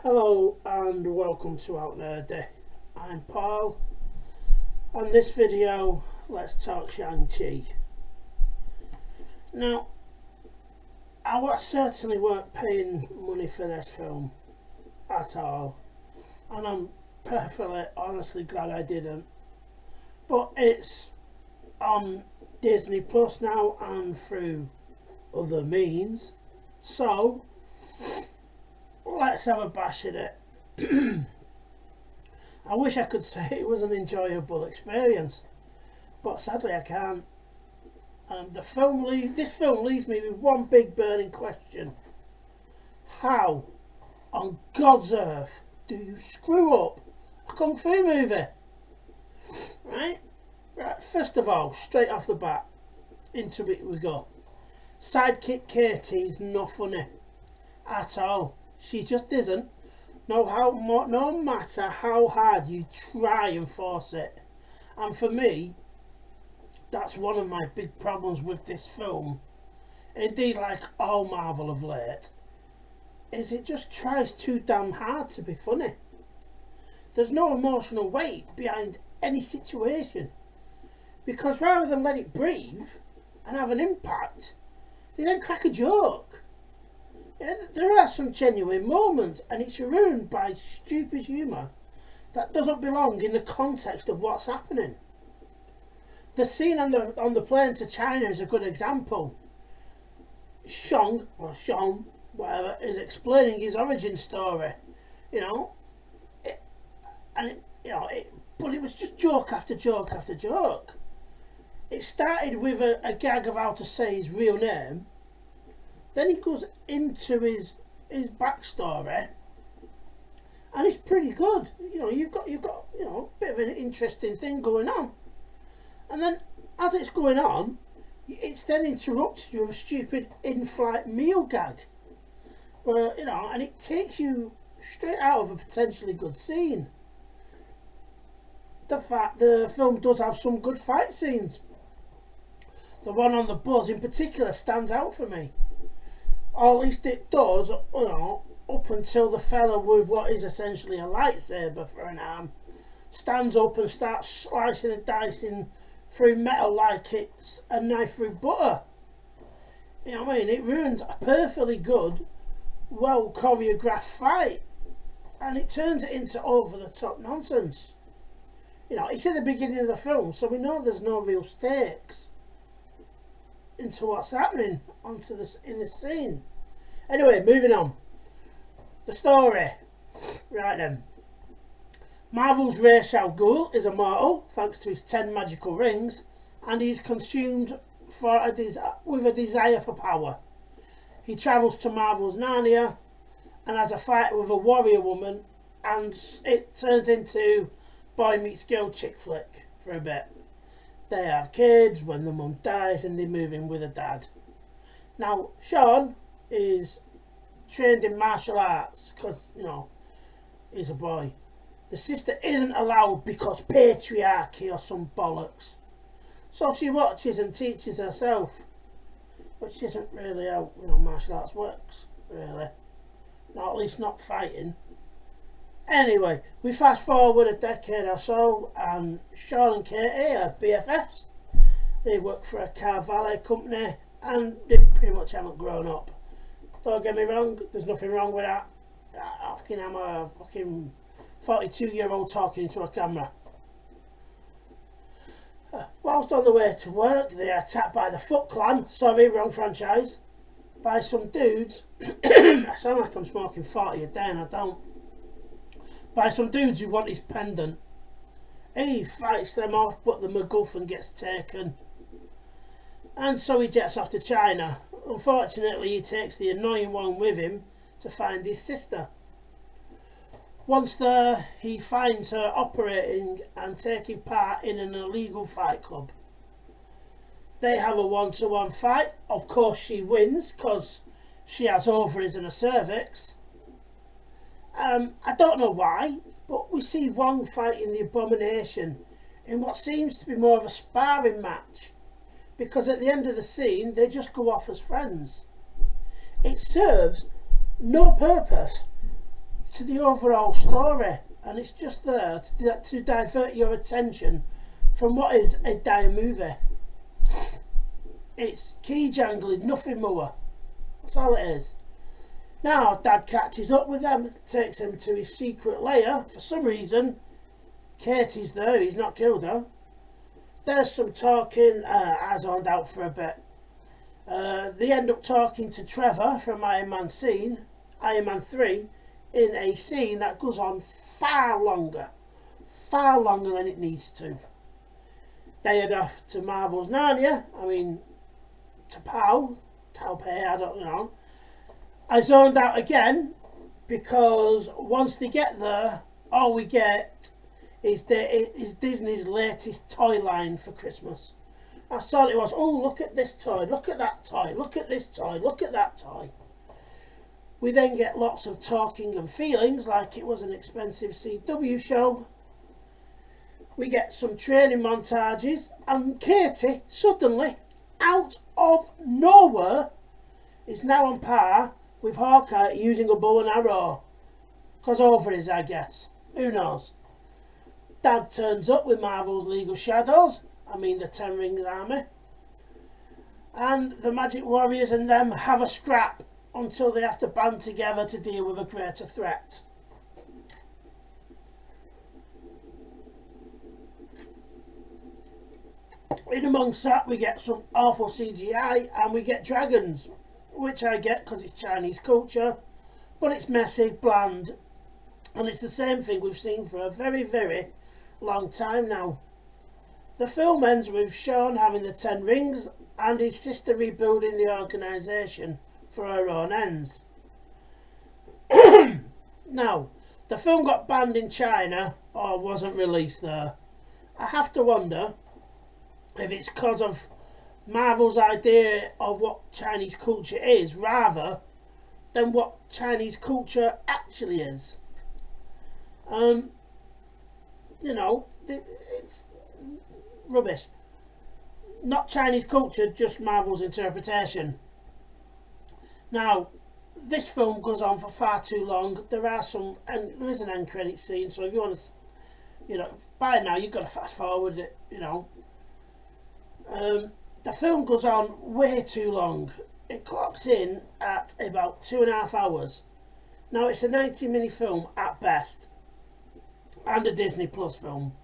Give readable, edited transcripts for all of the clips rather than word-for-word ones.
Hello and welcome to Out Nerdy. I'm Paul. On this video, let's talk Shang-Chi. Now, certainly weren't paying money for this film at all, and I'm perfectly honestly glad I didn't. But it's on Disney Plus now and through other means, so let's have a bash at it. I wish I could say it was an enjoyable experience, but sadly I can't. This film leaves me with one big burning question: how on God's earth do you screw up a kung fu movie? Right, first of all, straight off the bat, into it we go. Sidekick Katie's not funny at all. She just isn't. No matter how hard you try and force it. And for me, that's one of my big problems with this film. Indeed, like all Marvel of late, is it just tries too damn hard to be funny. There's no emotional weight behind any situation, because rather than let it breathe and have an impact, they then crack a joke. Yeah, there are some genuine moments, and it's ruined by stupid humour that doesn't belong in the context of what's happening. The scene on the plane to China is a good example. Shang, or Shang, whatever, is explaining his origin story, but it was just joke after joke after joke. It started with a gag of how to say his real name. Then he goes into his backstory, and it's pretty good. You've got a bit of an interesting thing going on, and then as it's going on, it's then interrupted with a stupid in-flight meal gag, where and it takes you straight out of a potentially good scene. The film does have some good fight scenes. The one on the bus in particular stands out for me. Or at least it does, up until the fella with what is essentially a lightsaber for an arm stands up and starts slicing and dicing through metal like it's a knife through butter. It ruins a perfectly good, well choreographed fight, and it turns it into over the top nonsense. It's at the beginning of the film, so we know there's no real stakes into what's happening in this scene. Anyway, moving on. The story. Right then. Marvel's Ra's al Ghul is immortal thanks to his 10 magical rings, and he's consumed with a desire for power. He travels to Marvel's Narnia and has a fight with a warrior woman, and it turns into boy meets girl chick flick for a bit. They have kids when the mum dies and they move in with a dad. Now, Sean is trained in martial arts because, he's a boy. The sister isn't allowed because patriarchy or some bollocks. So she watches and teaches herself, which isn't really how, martial arts works, really. Not at least not fighting. Anyway, we fast forward a decade or so, and Sean and Katie are BFFs. They work for a car valet company, and they pretty much haven't grown up. Don't get me wrong, there's nothing wrong with that. I'm a fucking 42-year-old talking into a camera. Whilst on the way to work, they are attacked by the Foot Clan, sorry, wrong franchise, by some dudes. I sound like I'm smoking 40 a day and I don't. By some dudes who want his pendant. He fights them off, but the MacGuffin gets taken, and so he jets off to China. Unfortunately, he takes the annoying one with him to find his sister. Once there, he finds her operating and taking part in an illegal fight club. They have a one-to-one fight. Of course she wins because she has ovaries and a cervix. I don't know why, but we see Wong fighting the Abomination in what seems to be more of a sparring match, because at the end of the scene they just go off as friends. It serves no purpose to the overall story, and it's just there to divert your attention from what is a dire movie. It's key jangling, nothing more. That's all it is. Now Dad catches up with them, takes him to his secret lair. For some reason, Katie's there, he's not killed her. There's some talking, I zoned out for a bit. They end up talking to Trevor from Iron Man 3, in a scene that goes on far longer than it needs to. They head off to Marvel's Narnia, to Taipei, I don't know. I zoned out again because once they get there, all we get is Disney's latest toy line for Christmas. That's all it was. Oh, look at this toy, look at that toy, look at this toy, look at that toy. We then get lots of talking and feelings like it was an expensive CW show. We get some training montages, and Katie, suddenly, out of nowhere, is now on par with Hawkeye using a bow and arrow. 'Cause ovaries, I guess. Who knows? Dad turns up with Marvel's legal shadows, the Ten Rings army. And the Magic Warriors and them have a scrap until they have to band together to deal with a greater threat. In amongst that, we get some awful CGI and we get dragons, which I get because it's Chinese culture, but it's messy, bland, and it's the same thing we've seen for a very, very long time now. The film ends with Shang having the 10 rings and his sister rebuilding the organisation for her own ends. Now, the film got banned in China or wasn't released there. I have to wonder if it's because of Marvel's idea of what Chinese culture is rather than what Chinese culture actually is. It's rubbish. Not Chinese culture, just Marvel's interpretation. Now, this film goes on for far too long. There is an end credit scene, so if you want to, by now you've got to fast forward it, The film goes on way too long. It clocks in at about 2.5 hours. Now, it's a 90-minute film at best, and a Disney Plus film.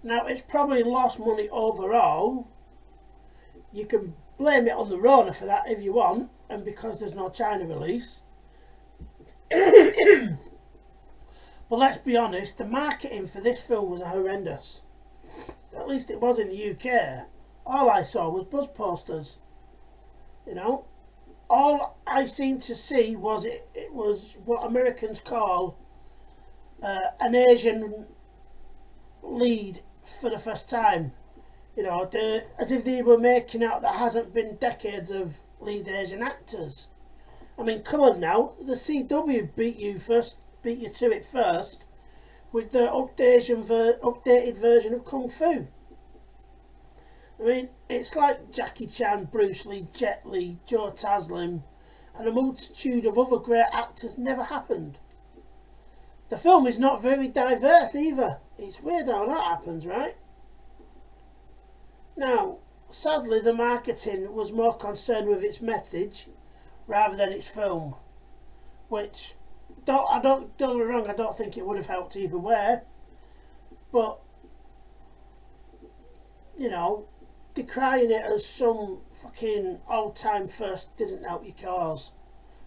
Now, it's probably lost money overall. You can blame it on the Rona for that if you want, and because there's no China release. But let's be honest, the marketing for this film was horrendous. At least it was in the UK. All I saw was buzz posters. All I seemed to see was it was what Americans call an Asian lead for the first time. As if they were making out there hasn't been decades of lead Asian actors. Come on now, the CW beat you to it first with the updated version of Kung Fu. It's like Jackie Chan, Bruce Lee, Jet Li, Joe Taslim, and a multitude of other great actors never happened. The film is not very diverse either. It's weird how that happens, right? Now, sadly, the marketing was more concerned with its message rather than its film, which don't get me wrong, I don't think it would have helped either way, but decrying it as some fucking old-time first didn't help your cause,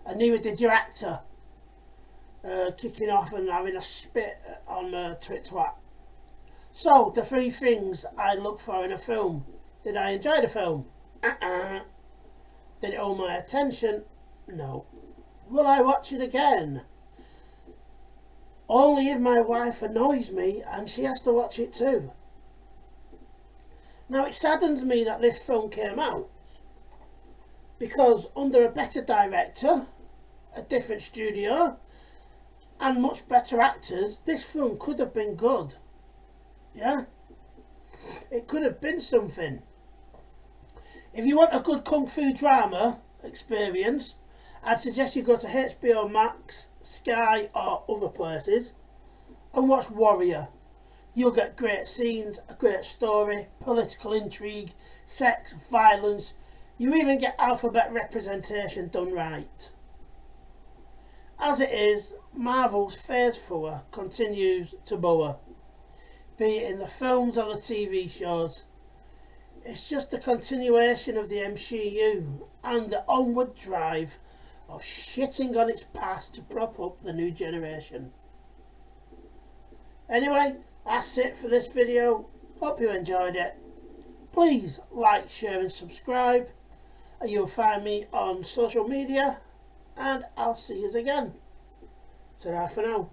and neither did your actor kicking off and having a spit on Twit Twat. So, the 3 things I look for in a film. Did I enjoy the film? Did it hold my attention? No. Will I watch it again? Only if my wife annoys me and she has to watch it too. Now, it saddens me that this film came out, because under a better director, a different studio, and much better actors, this film could have been good. Yeah? It could have been something. If you want a good kung fu drama experience, I'd suggest you go to HBO Max, Sky or other places and watch Warrior. You'll get great scenes, a great story, political intrigue, sex, violence. You even get alphabet representation done right. As it is, Marvel's Phase 4 continues to bore, be it in the films or the TV shows. It's just a continuation of the MCU and the onward drive of shitting on its past to prop up the new generation. Anyway, that's it for this video. Hope you enjoyed it. Please like, share and subscribe. And you'll find me on social media. And I'll see you again. Ta-ra for now.